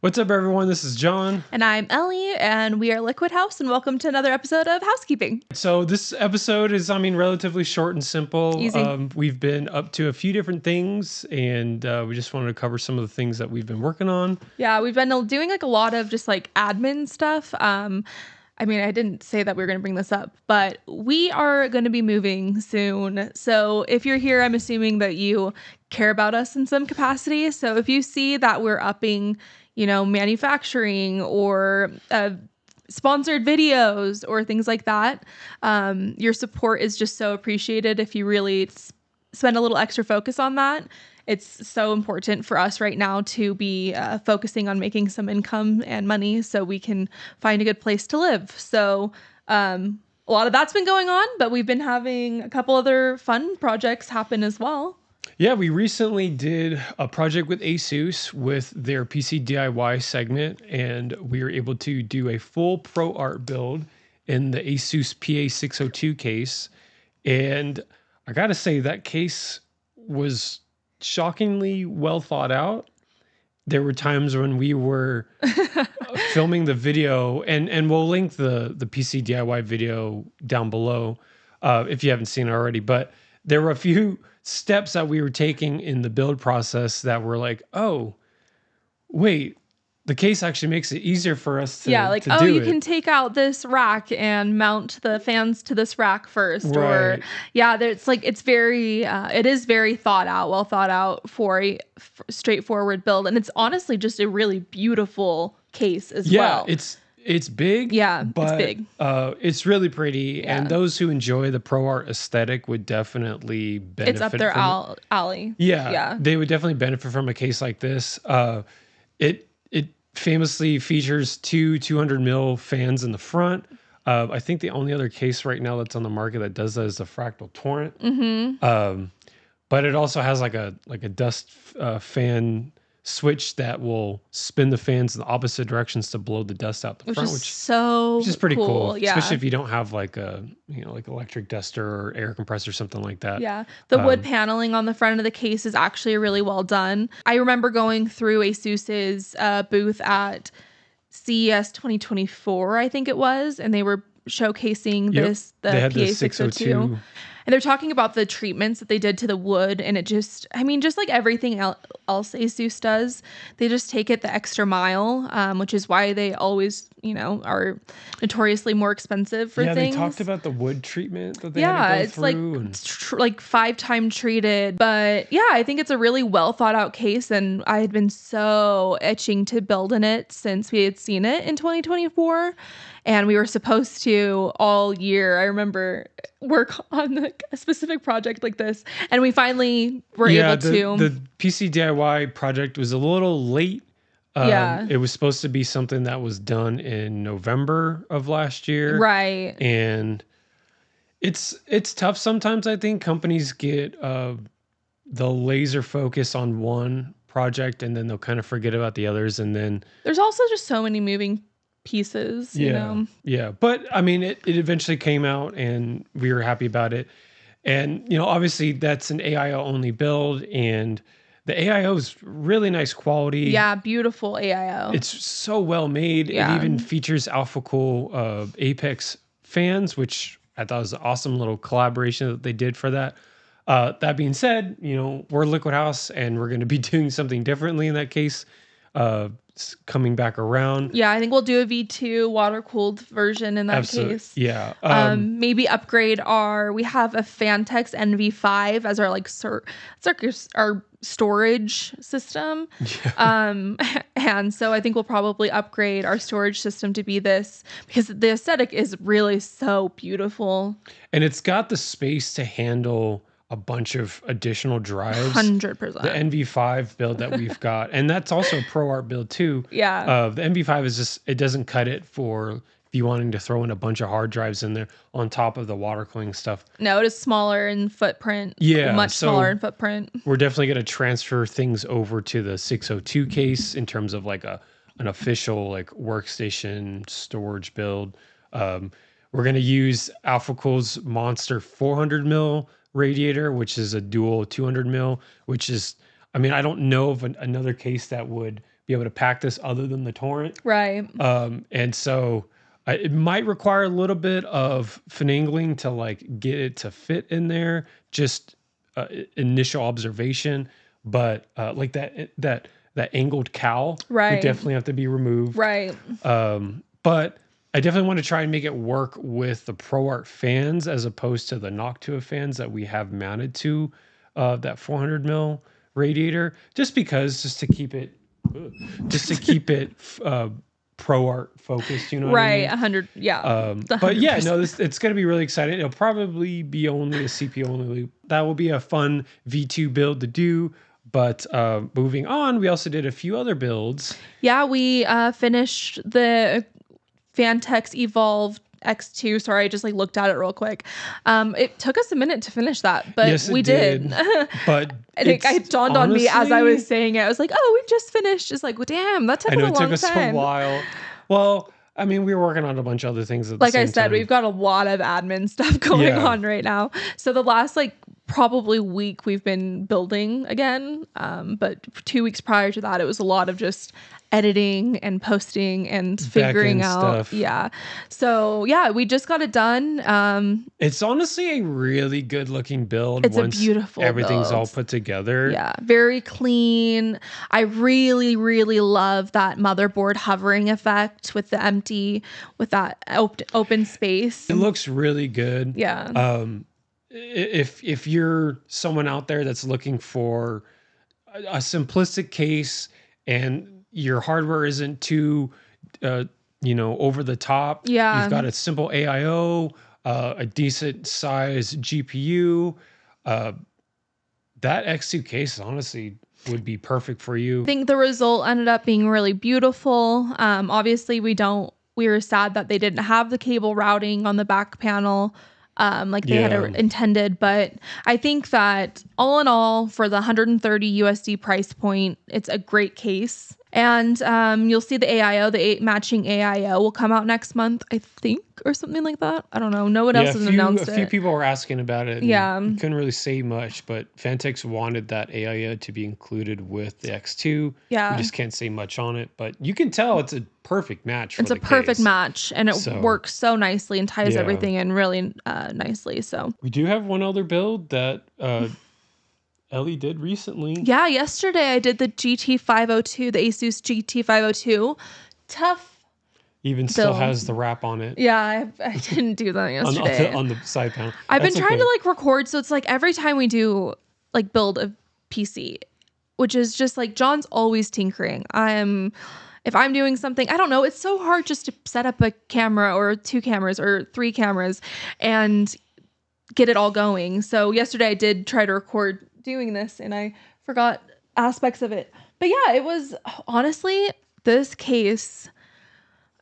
What's up, everyone? This is John. And I'm Ellie, and we are LiquidHaus, and welcome to another episode of HausKeeping. So this episode is, relatively short and simple. Easy. We've been up to a few different things, and we just wanted to cover some of the things that we've been working on. Yeah, we've been doing like a lot of just like admin stuff. I didn't say that we were going to bring this up, but we are going to be moving soon. So if you're here, I'm assuming that you care about us in some capacity. So if you see that we're upping, manufacturing or sponsored videos or things like that, your support is just so appreciated. If you really spend a little extra focus on that, it's so important for us right now to be focusing on making some income and money so we can find a good place to live. So a lot of that's been going on, but we've been having a couple other fun projects happen as well. Yeah, we recently did a project with Asus with their PC DIY segment, and we were able to do a full pro art build in the Asus PA602 case. And I gotta say, that case was shockingly well thought out. There were times when we were filming the video, and we'll link the PC DIY video down below if you haven't seen it already. But there were a few steps that we were taking in the build process that were like, oh, wait, the case actually makes it easier for us to you can take out this rack and mount the fans to this rack first. Right. Or it is very well thought out for a straightforward build. And it's honestly just a really beautiful case as well. Yeah, it's big. Yeah, but, it's big. It's really pretty. Yeah. And those who enjoy the pro art aesthetic would definitely benefit. It's up their alley. Yeah, they would definitely benefit from a case like this. It famously features two 200 mil fans in the front. I think the only other case right now that's on the market that does that is the Fractal Torrent. Mm-hmm. But it also has like a dust fan switch that will spin the fans in the opposite directions to blow the dust out the front, which is pretty cool. Yeah. Especially if you don't have like a like electric duster or air compressor, something like that. Yeah, the wood paneling on the front of the case is actually really well done. I remember going through Asus's booth at CES 2024, I think it was, and they were showcasing the PA602. And they're talking about the treatments that they did to the wood, and it just like everything else Asus does, they just take it the extra mile, which is why they always, are notoriously more expensive for things. Yeah, they talked about the wood treatment that they had to go through. It's like 5-time treated. But yeah, I think it's a really well thought out case, and I had been so itching to build in it since we had seen it in 2024. And we were supposed to all year, I remember, work on a specific project like this. And we finally were able to. The PC DIY project was a little late. It was supposed to be something that was done in November of last year. Right. And it's tough sometimes. I think companies get the laser focus on one project, and then they'll kind of forget about the others. And then there's also just so many moving pieces, you know? Yeah. But it eventually came out, and we were happy about it. And, obviously that's an AIO only build, and the AIO is really nice quality. Yeah, beautiful AIO. It's so well made. Yeah. It even features Alpha Cool Apex fans, which I thought was an awesome little collaboration that they did for that. That being said, we're LiquidHaus, and we're going to be doing something differently in that case. Coming back around. Yeah, I think we'll do a V2 water-cooled version in that case. Yeah. Maybe upgrade we have a Phanteks NV5 as our storage system. Yeah. And so I think we'll probably upgrade our storage system to be this, because the aesthetic is really so beautiful. And it's got the space to handle a bunch of additional drives. 100%. The NV5 build that we've got, and that's also a pro art build too. Yeah. The NV5 is just, it doesn't cut it for if you wanting to throw in a bunch of hard drives in there on top of the water cooling stuff. No, it is smaller in footprint. Yeah. Much smaller in footprint. We're definitely going to transfer things over to the 602 case in terms of like an official like workstation storage build. We're going to use Alpha Cool's Monster 400 mil radiator, which is a dual 200 mil, which is, I don't know of another case that would be able to pack this other than the torrent. Right. And so it might require a little bit of finagling to like get it to fit in there, just initial observation. But like that angled cowl would definitely have to be removed. Right. But I definitely want to try and make it work with the ProArt fans as opposed to the Noctua fans that we have mounted to that 400 mil radiator, just to keep it ProArt focused, you know what I mean? 100, yeah. But yeah, no, it's going to be really exciting. It'll probably be only a CPU only loop. That will be a fun V2 build to do. But moving on, we also did a few other builds. Yeah, we finished the Phanteks Evolve X2. Sorry, I just like looked at it real quick. It took us a minute to finish that, but yes, we did. But it dawned on me as I was saying it. I was like, "Oh, we just finished." It's like, well, damn, that took a long time. It took us a while. Well, I mean, we were working on a bunch of other things at the same time. Like I said, we've got a lot of admin stuff going on right now. So the last probably week we've been building again. But 2 weeks prior to that, it was a lot of just editing and posting and figuring out stuff. Yeah. So yeah, we just got it done. It's honestly a really good looking build. It's once a beautiful everything's build. All put together. Yeah. Very clean. I really, really love that motherboard hovering effect with with that open space. It looks really good. Yeah. If you're someone out there that's looking for a simplistic case and your hardware isn't too, over the top. Yeah. You've got a simple AIO, a decent size GPU. That X2 case honestly would be perfect for you. I think the result ended up being really beautiful. Obviously we were sad that they didn't have the cable routing on the back panel. They had intended, but I think that all in all, for the 130 USD price point, it's a great case. And you'll see the AIO, the matching AIO will come out next month, I think, or something like that. I don't know. No one else has announced it. A few people were asking about it. Yeah. Couldn't really say much, but Phanteks wanted that AIO to be included with the X2. Yeah. We just can't say much on it, but you can tell it's a perfect match for It's a perfect match, and it works so nicely and ties everything in really nicely. So we do have one other build that Ellie did recently. Yeah, yesterday I did the GT502, the Asus GT502. Tough. Even still has the wrap on it. Yeah, I didn't do that yesterday. on the side panel. I've been trying to record, so it's every time we do build a PC, which is just John's always tinkering. If I'm doing something, I don't know, it's so hard just to set up a camera or 2 cameras or 3 cameras and get it all going. So yesterday I did try to record doing this and I forgot aspects of it. But yeah, it was honestly this case,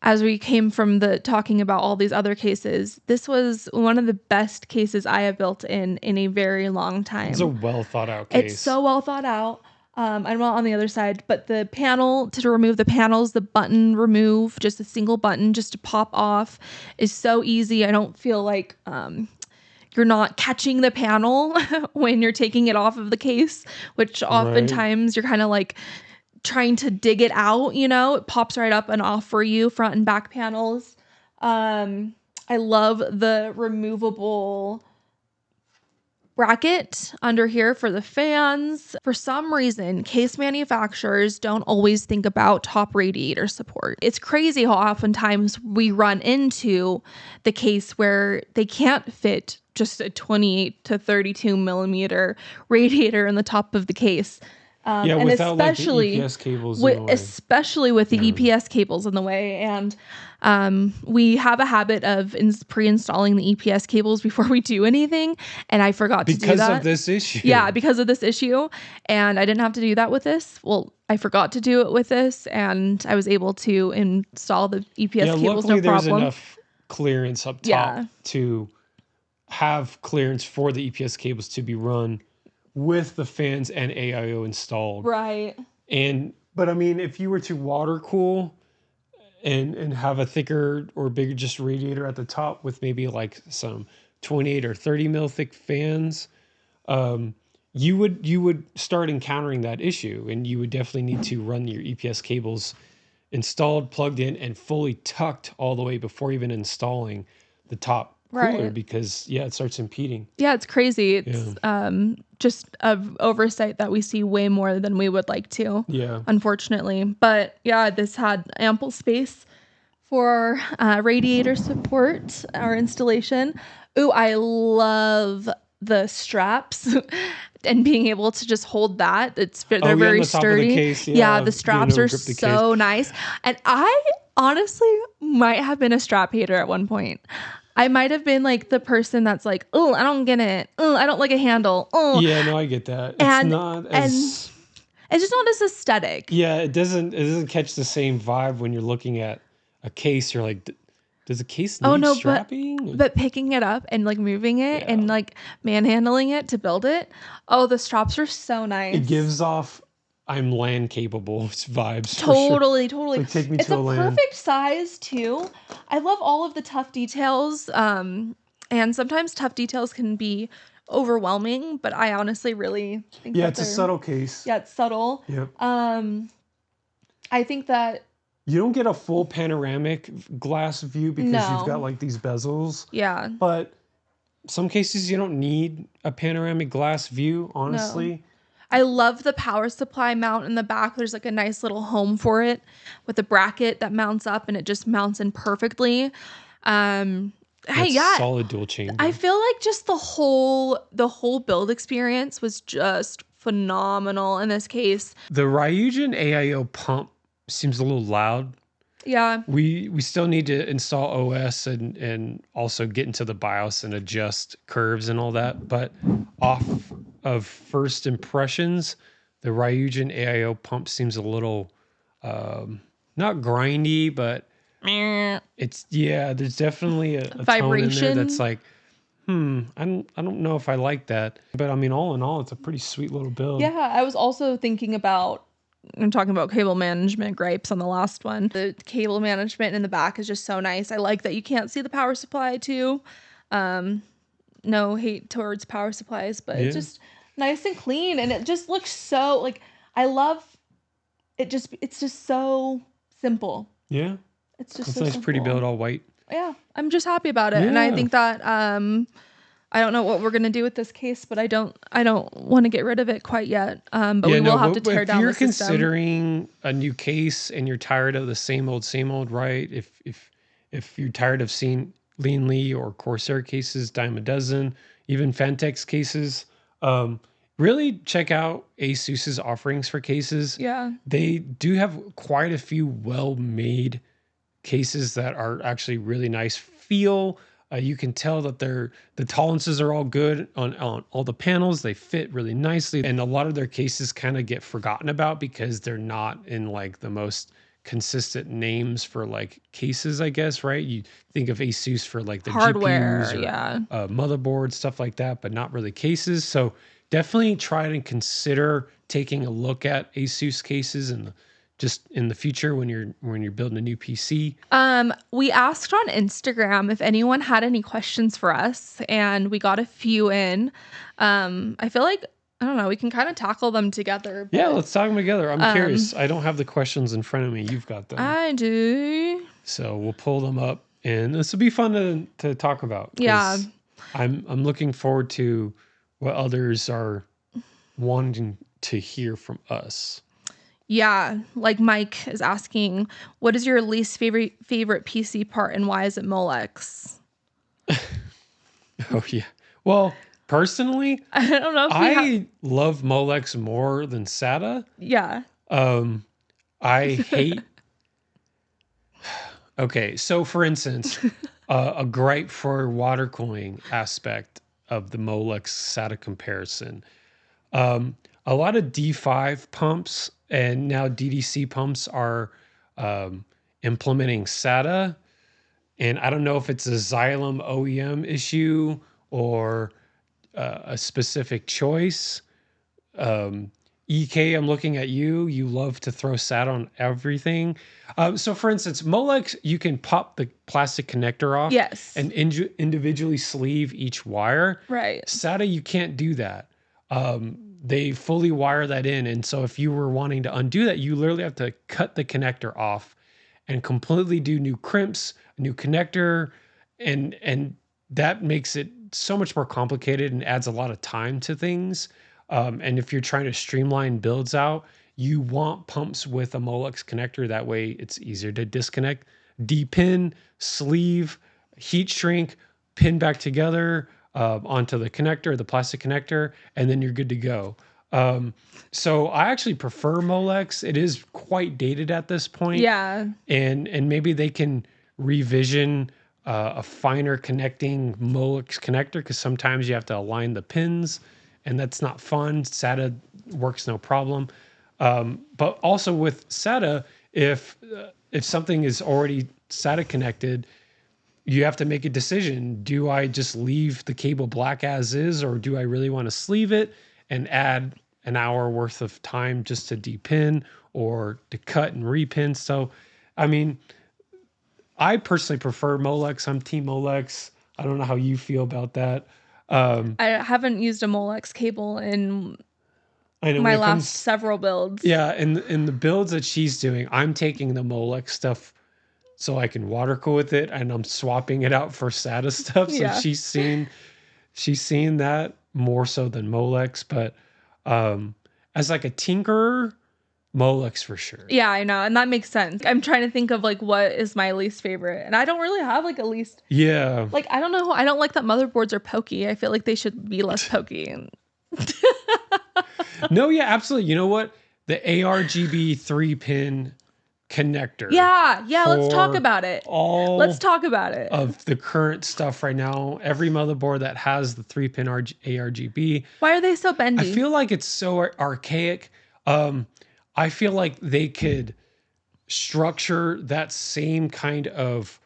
as we came from the talking about all these other cases, this was one of the best cases I have built in a very long time. It's a well thought out case. It's so well thought out. I'm not on the other side, but the panel, to remove the panels, the button remove, just a single button just to pop off, is so easy. I don't feel like you're not catching the panel when you're taking it off of the case, which oftentimes you're kind of trying to dig it out, it pops right up and off for you, front and back panels. I love the removable bracket under here for the fans. For some reason, case manufacturers don't always think about top radiator support. It's crazy how oftentimes we run into the case where they can't fit just a 28 to 32 millimeter radiator in the top of the case. And without the EPS cables especially with the EPS cables in the way. And we have a habit of pre-installing the EPS cables before we do anything. And I forgot to do that. Because of this issue. Yeah, because of this issue. And I didn't have to do that with this. Well, I forgot to do it with this. And I was able to install the EPS cables, no problem. There's enough clearance up top to have clearance for the EPS cables to be run with the fans and AIO installed. Right. But I mean, if you were to water cool and have a thicker or bigger just radiator at the top with maybe some 28 or 30 mil thick fans, you would start encountering that issue, and you would definitely need to run your EPS cables installed, plugged in, and fully tucked all the way before even installing the top cooler, Right. because it starts impeding. Yeah, it's crazy. It's just a oversight that we see way more than we would like to. Yeah. Unfortunately. But yeah, this had ample space for radiator support, our installation. Ooh, I love the straps and being able to just hold that. They're very on the top of the sturdy. case, Yeah, the straps are grip the so nice. And I honestly might have been a strap hater at one point. I might have been like the person that's like, oh, I don't get it. Oh, I don't like a handle. Oh, Yeah, no, I get that. It's and not as it's just not as aesthetic. yeah, it doesn't catch the same vibe when you're looking at a case. You're like, does a case need strapping? But picking it up and like moving it and like manhandling it to build it. Oh, the straps are so nice. It gives off I'm LAN capable vibes. Totally. Like, take me it's to a a LAN. perfect size too. I love all of the tough details. And sometimes tough details can be overwhelming, but I honestly really think it's a subtle case. Yeah, it's subtle. Yep. I think that you don't get a full panoramic glass view because you've got like these bezels. Yeah. But some cases you don't need a panoramic glass view, honestly. No. I love the power supply mount in the back. There's like a nice little home for it with a bracket that mounts up and it just mounts in perfectly. Solid dual chamber. I feel like just the whole build experience was just phenomenal in this case. The Ryujin AIO pump seems a little loud. Yeah. We still need to install OS and also get into the BIOS and adjust curves and all that. But off of first impressions, the Ryujin AIO pump seems a little not grindy, but it's there's definitely a vibration tone in there that's like, I don't know if I like that. But I mean, all in all, it's a pretty sweet little build. Yeah, I was also thinking about, I'm talking about cable management gripes on the last one. The cable management in the back is just so nice. I like that you can't see the power supply too. No hate towards power supplies, but it's just nice and clean, and it just looks so like, I love it. It's just so simple. Yeah. It's just it's so nice, simple. pretty build, all white. Yeah, I'm just happy about it, and I think that I don't know what we're gonna do with this case, but I don't want to get rid of it quite yet. But we will have to tear down the system. If you're considering a new case and you're tired of the same old, right? If you're tired of seeing Lean Lee or Corsair cases, dime a dozen, even Phanteks cases, really check out Asus's offerings for cases. Yeah, they do have quite a few well-made cases that are actually really nice feel. You can tell that the tolerances are all good on all the panels. They fit really nicely. And a lot of their cases kind of get forgotten about because they're not in like the most consistent names for like cases, I guess, right? You think of Asus for like the hardware, GPUs or motherboards, stuff like that, but not really cases. So definitely try and consider taking a look at Asus cases and just in the future when you're building a new PC. We asked on Instagram if anyone had any questions for us, and we got a few in. I feel like, I don't know, we can kind of tackle them together. Yeah, let's talk them together. I'm curious. I don't have the questions in front of me. You've got them. I do. So we'll pull them up, and this will be fun to talk about. Yeah. I'm looking forward to what others are wanting to hear from us. Yeah, like Mike is asking, what is your least favorite PC part and why is it Molex? Oh yeah. Well, personally, I don't know if I love Molex more than SATA. Yeah. I hate. Okay, so for instance, a gripe for water cooling aspect of the Molex SATA comparison. A lot of D5 pumps and now DDC pumps are implementing SATA. And I don't know if it's a Xylem OEM issue or a specific choice. EK, I'm looking at you. You love to throw SATA on everything. So for instance, Molex, you can pop the plastic connector off. Yes. And individually sleeve each wire. Right. SATA, you can't do that. they fully wire that in. And so if you were wanting to undo that, you literally have to cut the connector off and completely do new crimps, new connector, and that makes it so much more complicated and adds a lot of time to things. And if you're trying to streamline builds out, you want pumps with a Molex connector. That way it's easier to disconnect, depin, sleeve, heat shrink, pin back together onto the connector, the plastic connector, and then you're good to go. So I actually prefer Molex. It is quite dated at this point. Yeah. And maybe they can revision a finer connecting Molex connector, because sometimes you have to align the pins, and that's not fun. SATA works no problem. But also with SATA, if something is already SATA connected, you have to make a decision. Do I just leave the cable black as is, or do I really want to sleeve it and add an hour worth of time just to depin or to cut and repin? So, I mean, I personally prefer Molex. I'm team Molex. I don't know how you feel about that. I haven't used a Molex cable in I know my last several builds. Yeah, in the builds that she's doing, I'm taking the Molex stuff so I can water cool with it, and I'm swapping it out for SATA stuff. So Yeah. she's seen that more so than Molex. But as like a tinkerer, Molex for sure. Yeah, I know. And that makes sense. I'm trying to think of like what is my least favorite. And I don't really have like a least. Yeah. Like, I don't know. I don't like that motherboards are pokey. I feel like they should be less pokey. No, yeah, absolutely. You know what? The ARGB 3-pin connector. Yeah, let's talk about it. Let's talk about it. Of the current stuff right now, every motherboard that has the 3-pin ARGB. Why are they so bendy? I feel like it's so archaic. I feel like they could structure that same kind of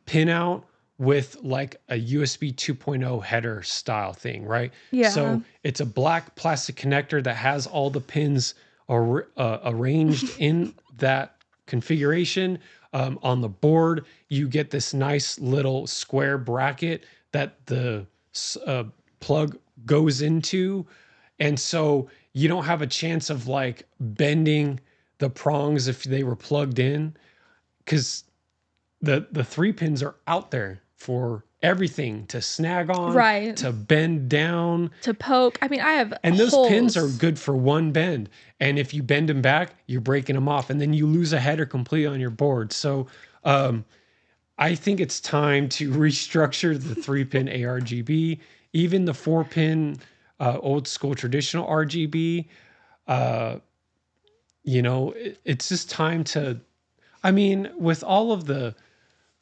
pinout with like a USB 2.0 header style thing, right? Yeah. So it's a black plastic connector that has all the pins arranged in that configuration. On the board, you get this nice little square bracket that the plug goes into. And so you don't have a chance of like bending the prongs if they were plugged in, because the 3 pins are out there for everything to snag on, right, to bend down, to poke. I mean, I have and those holes. pins are good for one bend. And if you bend them back, you're breaking them off, and then you lose a header completely on your board. So I think it's time to restructure the 3-pin ARGB, even the 4-pin old school traditional RGB. It's just time to, I mean, with all of the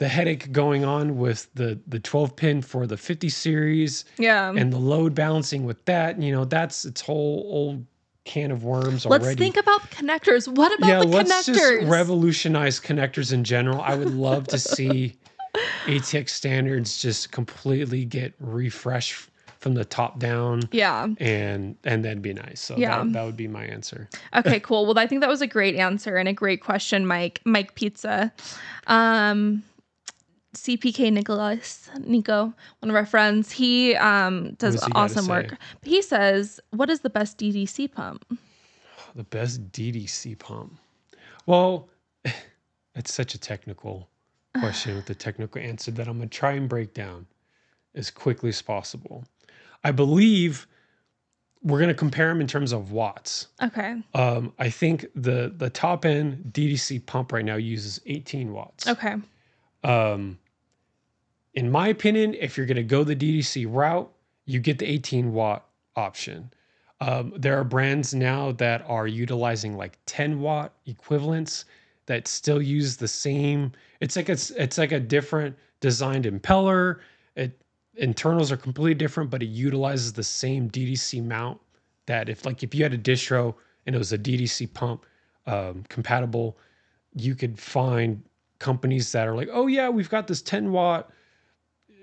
headache going on with the 12-pin for the 50 series, and the load balancing with that, that's its whole old can of worms already. Let's think about connectors. What about the connectors? Let's just revolutionize connectors in general. I would love to see ATX standards just completely get refreshed from the top down. Yeah. And that'd be nice. So that would be my answer. Okay, cool. Well, I think that was a great answer and a great question, Mike Pizza. CPK Nico, one of our friends, he does awesome work. He says, what is the best DDC pump? The best DDC pump? Well, it's such a technical question with a technical answer that I'm going to try and break down as quickly as possible. I believe we're going to compare them in terms of watts. Okay. I think the top end DDC pump right now uses 18 watts. Okay. In my opinion, if you're going to go the DDC route, you get the 18 watt option. There are brands now that are utilizing like 10 watt equivalents that still use the same. It's like a different designed impeller. Internals are completely different, but it utilizes the same DDC mount. That if you had a distro and it was a DDC pump compatible, you could find companies that are like, oh yeah, we've got this 10 watt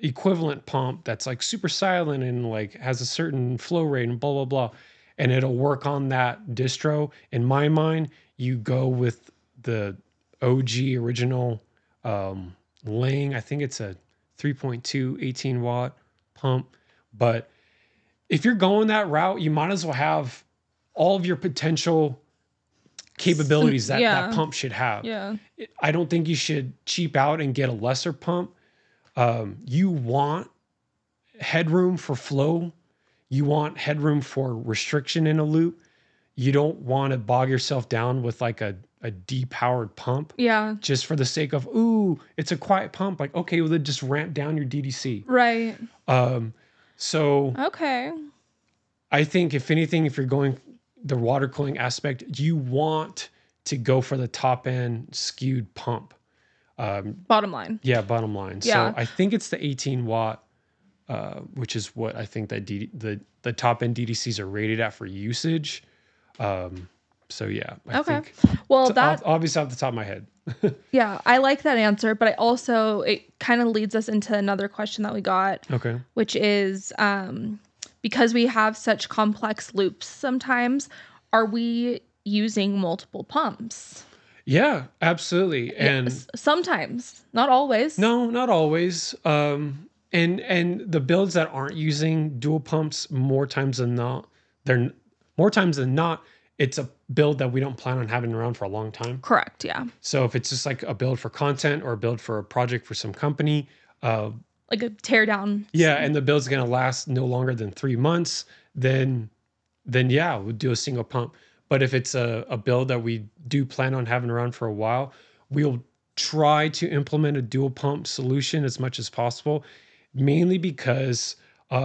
equivalent pump that's like super silent and like has a certain flow rate and blah blah blah, and it'll work on that distro. In my mind, you go with the OG original Lang. I think it's a 3.2 18 watt pump. But if you're going that route, you might as well have all of your potential capabilities that Yeah. pump should have. Yeah. I don't think you should cheap out and get a lesser pump. You want headroom for flow. You want headroom for restriction in a loop. You don't want to bog yourself down with like a depowered pump Yeah. just for the sake of, ooh, it's a quiet pump. Like, okay, well, then just ramp down your DDC. Right. So Okay. I think if anything, if you're going the water cooling aspect, you want to go for the top end skewed pump. Bottom line. Yeah, bottom line. Yeah. So I think it's the 18 watt, which is what I think that the top end DDCs are rated at for usage. So yeah, I think. Well, that obviously off the top of my head. yeah, I like that answer, but it kind of leads us into another question that we got. Okay. Which is because we have such complex loops sometimes, are we using multiple pumps? Yeah, absolutely. And yes, sometimes, not always. no, not always. And the builds that aren't using dual pumps, more times than not, it's a build that we don't plan on having around for a long time. Correct. Yeah. So if it's just like a build for content or a build for a project for some company, like a tear down. yeah, and the build's gonna last no longer than 3 months, then yeah, we'll do a single pump. But if it's a build that we do plan on having around for a while, we'll try to implement a dual pump solution as much as possible, mainly because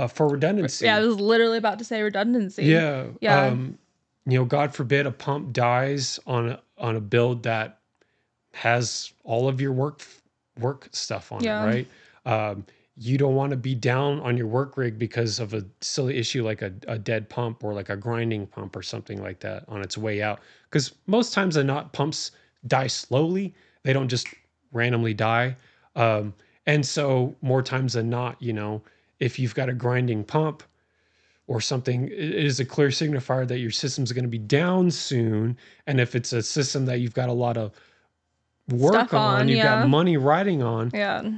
for redundancy. Yeah, I was literally about to say redundancy. Yeah. Yeah. God forbid a pump dies on a build that has all of your work stuff on it, right? You don't want to be down on your work rig because of a silly issue like a dead pump or like a grinding pump or something like that on its way out. Because most times than not, pumps die slowly. They don't just randomly die. And so more times than not, if you've got a grinding pump or something, it is a clear signifier that your system's going to be down soon. And if it's a system that you've got a lot of work Stuff on, you've yeah. got money riding on, Yeah.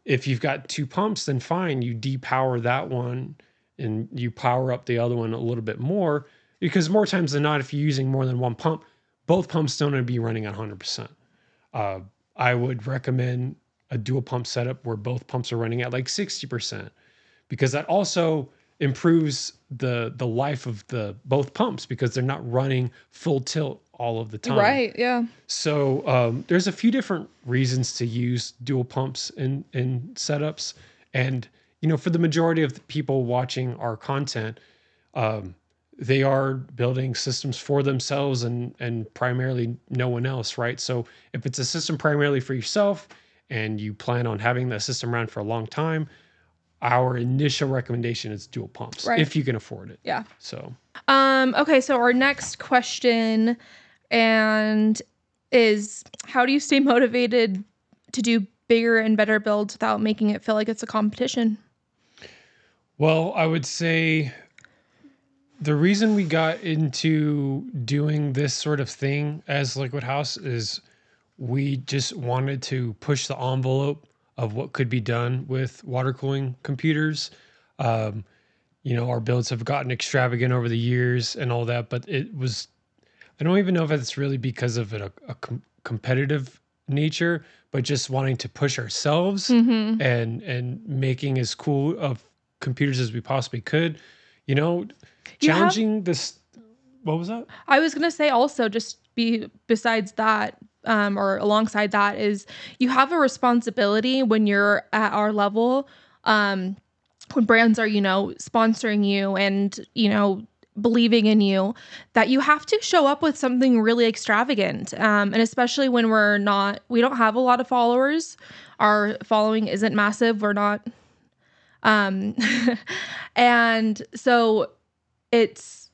If you've got 2 pumps, then fine, you depower that one and you power up the other one a little bit more, because more times than not, if you're using more than one pump, both pumps don't want to be running at 100%. I would recommend a dual pump setup where both pumps are running at like 60%, because that also improves the life of the both pumps because they're not running full tilt all of the time. Right. Yeah. So there's a few different reasons to use dual pumps in setups. And, for the majority of the people watching our content, they are building systems for themselves and primarily no one else, right? So if it's a system primarily for yourself and you plan on having that system around for a long time, our initial recommendation is dual pumps, right, if you can afford it. Yeah. So okay, so our next question is how do you stay motivated to do bigger and better builds without making it feel like it's a competition? Well, I would say the reason we got into doing this sort of thing as LiquidHaus is we just wanted to push the envelope of what could be done with water cooling computers. Our builds have gotten extravagant over the years and all that, but I don't even know if it's really because of a competitive nature, but just wanting to push ourselves and making as cool of computers as we possibly could, challenging this. What was that? I was going to say also besides that, or alongside that, is you have a responsibility when you're at our level, when brands are, sponsoring you and, believing in you, that you have to show up with something really extravagant. And especially when we don't have a lot of followers, our following isn't massive. We're not, and so it's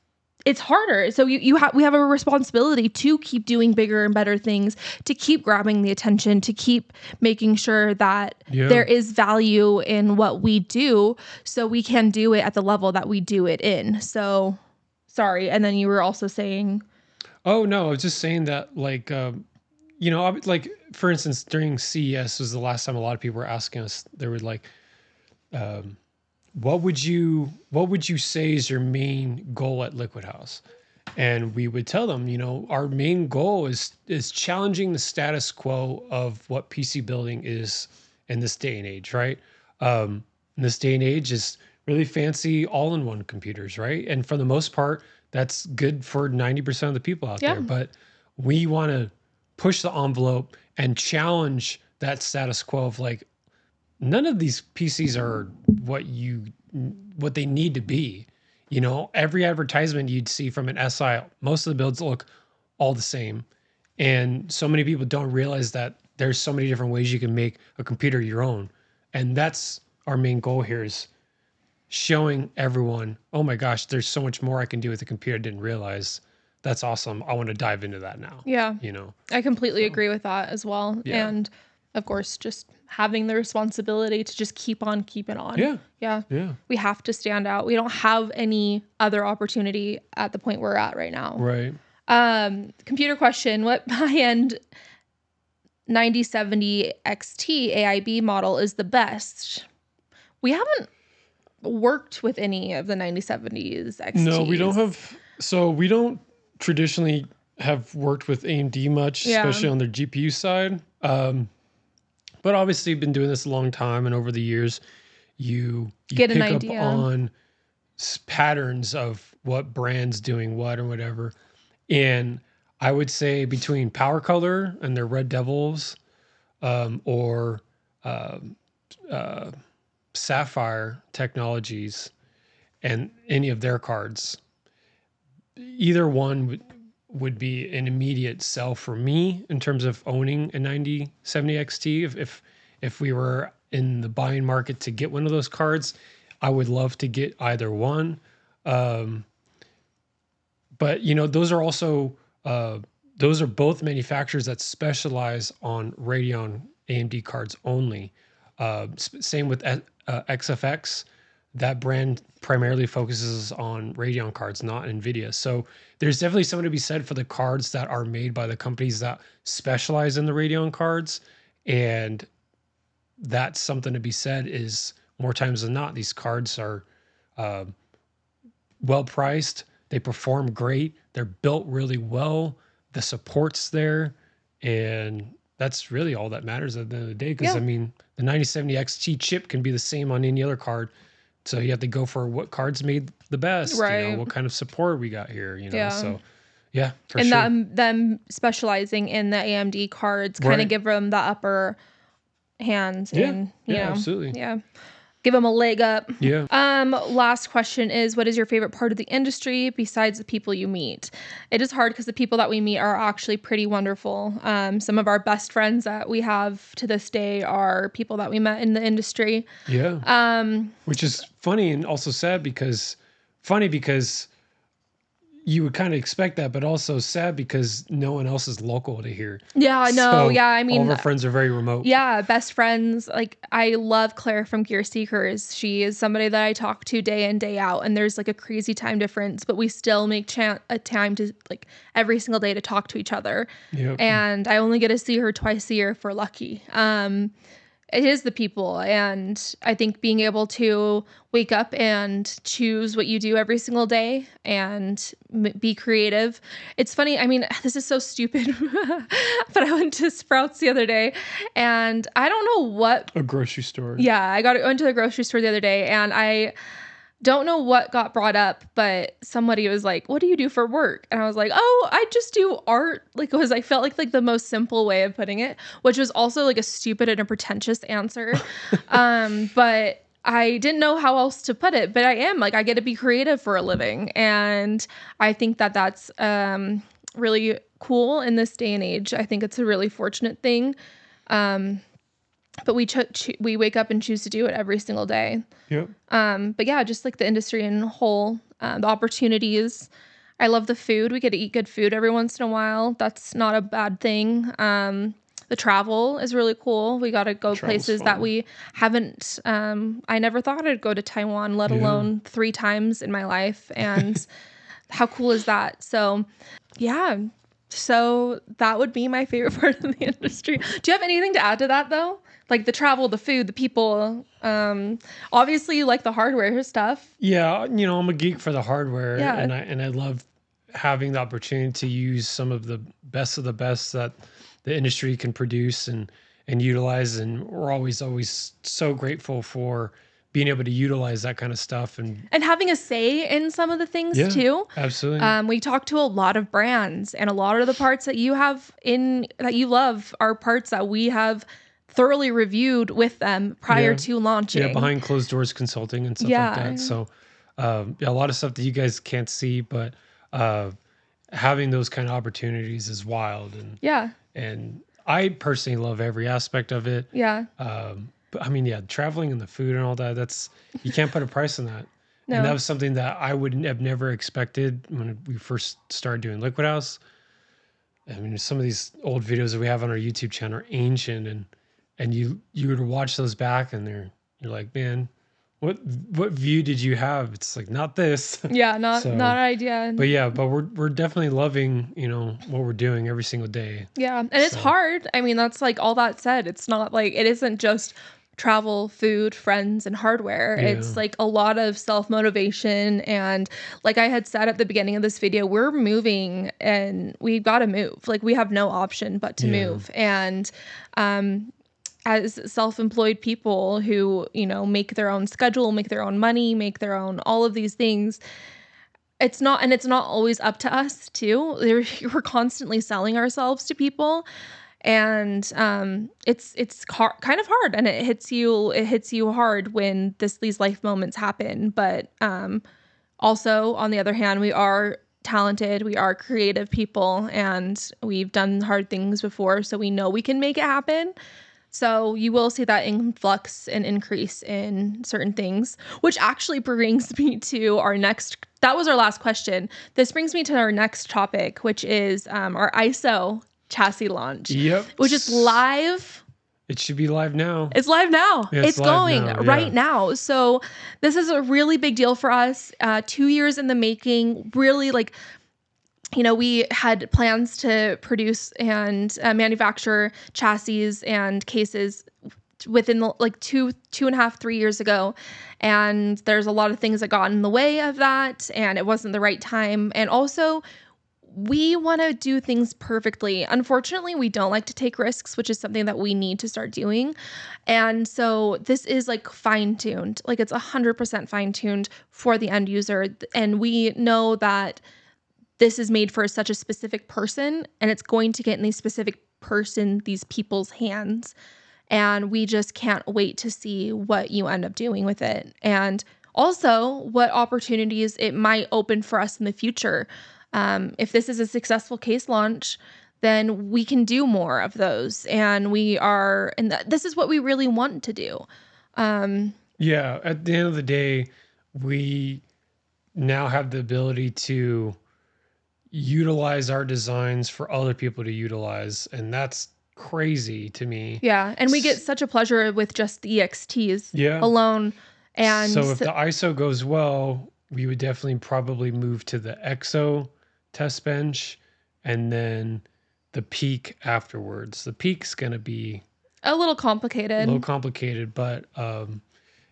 harder. So we have a responsibility to keep doing bigger and better things, to keep grabbing the attention, to keep making sure that there is value in what we do, so we can do it at the level that we do it in. So, sorry. And then you were also saying, oh no, I was just saying that like, like for instance, during CES was the last time a lot of people were asking us, they were like, what would you say is your main goal at LiquidHaus? And we would tell them, our main goal is challenging the status quo of what PC building is in this day and age, right? In this day and age is really fancy all-in-one computers, right? And for the most part, that's good for 90% of the people out there. But we want to push the envelope and challenge that status quo of like, none of these PCs are what they need to be. Every advertisement you'd see from an SI, most of the builds look all the same. And so many people don't realize that there's so many different ways you can make a computer your own. And that's our main goal here, is showing everyone, oh my gosh, there's so much more I can do with a computer I didn't realize. That's awesome. I want to dive into that now. Yeah. I completely agree with that as well. Yeah. And of course, just having the responsibility to just keep on keeping on. Yeah. We have to stand out. We don't have any other opportunity at the point we're at right now. Right. Computer question: what high-end 9070 XT AIB model is the best? We haven't worked with any of the 9070s XTs. No, we don't have. So we don't traditionally have worked with AMD much, especially on their GPU side. But obviously been doing this a long time, and over the years, you get pick an idea up on patterns of what brand's doing what or whatever. And I would say between Power Color and their Red Devils, or Sapphire Technologies and any of their cards, either one would be an immediate sell for me in terms of owning a 9070 XT. If we were in the buying market to get one of those cards, I would love to get either one. But those are also those are both manufacturers that specialize on Radeon AMD cards only. Same with XFX. That brand primarily focuses on Radeon cards, not NVIDIA. So there's definitely something to be said for the cards that are made by the companies that specialize in the Radeon cards. And that's something to be said, is more times than not, these cards are well priced. They perform great. They're built really well. The support's there. And that's really all that matters at the end of the day. Because, the 9070 XT chip can be the same on any other card. So you have to go for what cards made the best, right? What kind of support we got here, So, for and sure. them specializing in the AMD cards kind of give them the upper hands. And, absolutely. Yeah. Give them a leg up. Yeah. Last question is, what is your favorite part of the industry besides the people you meet? It is hard because the people that we meet are actually pretty wonderful. Some of our best friends that we have to this day are people that we met in the industry. Yeah. Which is funny and also sad, because you would kind of expect that, but also sad because no one else is local to here. Yeah, I know. So I mean, all of our friends are very remote. Yeah, best friends. Like, I love Claire from Gear Seekers. She is somebody that I talk to day in, day out, and there's like a crazy time difference, but we still make a time to, like, every single day to talk to each other. Yep. And I only get to see her twice a year if we're lucky. It is the people. And I think being able to wake up and choose what you do every single day and be creative. It's funny. I mean, this is so stupid, but I went to Sprouts the other day, and I don't know what. A grocery store. Yeah, I went to the grocery store the other day, and I don't know what got brought up, but somebody was like, "What do you do for work?" And I was like, "Oh, I just do art." Like, I felt like the most simple way of putting it, which was also like a stupid and a pretentious answer. But I didn't know how else to put it. But I get to be creative for a living, and I think that that's really cool in this day and age. I think it's a really fortunate thing. But we wake up and choose to do it every single day. Yep. But yeah, just like the industry in whole, the opportunities. I love the food. We get to eat good food every once in a while. That's not a bad thing. The travel is really cool. We got to go places that we haven't. I never thought I'd go to Taiwan, let alone 3 times in my life. And how cool is that? So, yeah. So that would be my favorite part of the industry. Do you have anything to add to that, though? Like the travel, the food, the people. Obviously, you like the hardware stuff. Yeah, I'm a geek for the hardware, Yeah. and I love having the opportunity to use some of the best that the industry can produce and utilize. And we're always so grateful for being able to utilize that kind of stuff and having a say in some of the things yeah, too. absolutely. We talk to a lot of brands, and a lot of the parts that you have in that you love are parts that we have thoroughly reviewed with them prior to launching. Yeah, behind closed doors consulting and stuff like that. So yeah, a lot of stuff that you guys can't see, but having those kind of opportunities is wild. And I personally love every aspect of it. Yeah. But I mean, yeah, traveling and the food and all that, that's, you can't put a price on that. No. And that was something that I would have never expected when we first started doing LiquidHaus. I mean, some of these old videos that we have on our YouTube channel are ancient, and you would watch those back and you're like, man, what view did you have? It's like, not this. Yeah, not an idea. But yeah, but we're definitely loving, what we're doing every single day. Yeah. And it's hard. I mean, that's like, all that said, it's not like, it isn't just travel, food, friends, and hardware. Yeah. It's like a lot of self-motivation. And like I had said at the beginning of this video, we're moving and we've got to move. Like, we have no option but to move. And as self-employed people who, make their own schedule, make their own money, make their own, all of these things, it's not always up to us too. We're constantly selling ourselves to people. And it's kind of hard, and it hits you hard when these life moments happen. But also, on the other hand, we are talented, we are creative people, and we've done hard things before, so we know we can make it happen. So you will see that influx and increase in certain things, which actually brings me to our next. That was our last question. This brings me to our next topic, which is our ISO chassis launch. Yep. Which is live. It should be live now. It's live now. Yeah, it's going right now. So this is a really big deal for us. 2 years in the making. Really, like, we had plans to produce and manufacture chassis and cases within like 2.5-3 years ago. And there's a lot of things that got in the way of that, and it wasn't the right time. And also, we want to do things perfectly. Unfortunately, we don't like to take risks, which is something that we need to start doing. And so this is like fine-tuned, like it's 100% fine-tuned for the end user. And we know that this is made for such a specific person, and it's going to get in these people's hands. And we just can't wait to see what you end up doing with it. And also what opportunities it might open for us in the future. If this is a successful case launch, then we can do more of those. And this is what we really want to do. Yeah. At the end of the day, we now have the ability to utilize our designs for other people to utilize. And that's crazy to me. Yeah. And we get such a pleasure with just the EXTs alone. And so if the ISO goes well, we would definitely probably move to the EXO test bench and then the peak afterwards. The peak's going to be a little complicated. But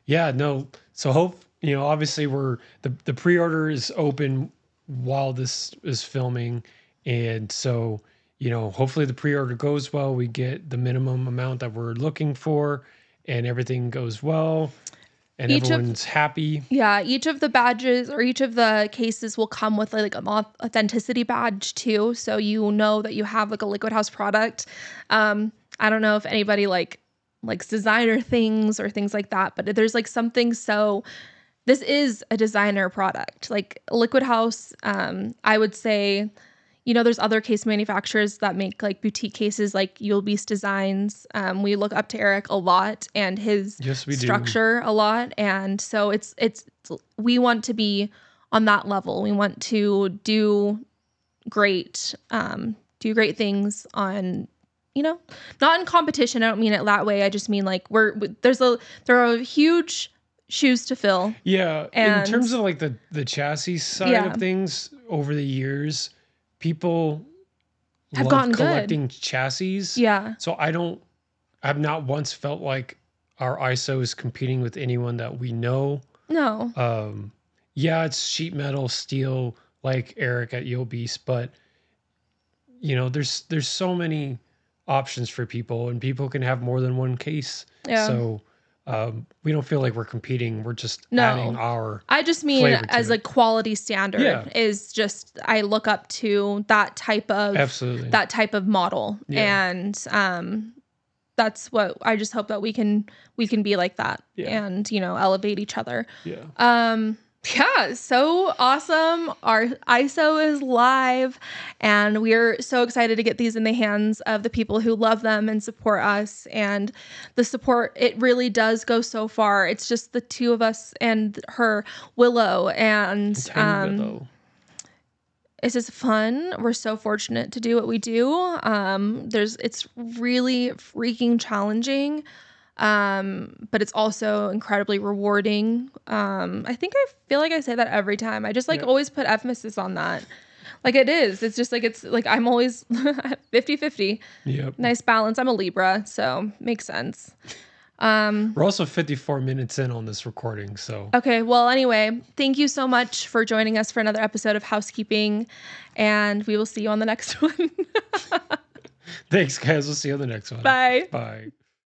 yeah, no. So obviously the pre-order is open while this is filming. And so, hopefully the pre-order goes well. We get the minimum amount that we're looking for and everything goes well. And everyone's happy. Yeah, each of the badges or each of the cases will come with like an authenticity badge too, so you know that you have like a LiquidHaus product. I don't know if anybody likes designer things or things like that, but there's like something. So this is a designer product, like LiquidHaus. I would say, there's other case manufacturers that make like boutique cases like You'll Beast Designs. We look up to Eric a lot and his structure a lot. And so we want to be on that level. We want to do great things on, not in competition. I don't mean it that way. I just mean like there are huge shoes to fill. Yeah. And in terms of like the chassis side of things over the years, people have gotten collecting chassis. Yeah. So I've not once felt like our ISO is competing with anyone that we know. No. Yeah, it's sheet metal, steel, like Eric at Yo Beast, but you know, there's so many options for people, and people can have more than one case. Yeah. So we don't feel like we're competing. We're just adding No. our I just mean flavor to as a it. quality standard Yeah. is just I look up to that type of Absolutely. model. Yeah. And that's what I just hope that we can be like that Yeah. and, you know, elevate each other. Yeah. Yeah, so awesome. Our ISO is live, and we're so excited to get these in the hands of the people who love them and support us. And the support, it really does go so far. It's just the two of us and her, Willow, and Tiny Willow. it's just fun. We're so fortunate to do what we do. It's really freaking challenging. But it's also incredibly rewarding. I feel like I say that every time. I just like always put emphasis on that. Like it is. It's just like it's like I'm always 50-50. Yep. Nice balance. I'm a Libra, so makes sense. We're also 54 minutes in on this recording, so. Okay, well, anyway, thank you so much for joining us for another episode of HausKeeping, and we will see you on the next one. Thanks, guys. We'll see you on the next one. Bye. Bye.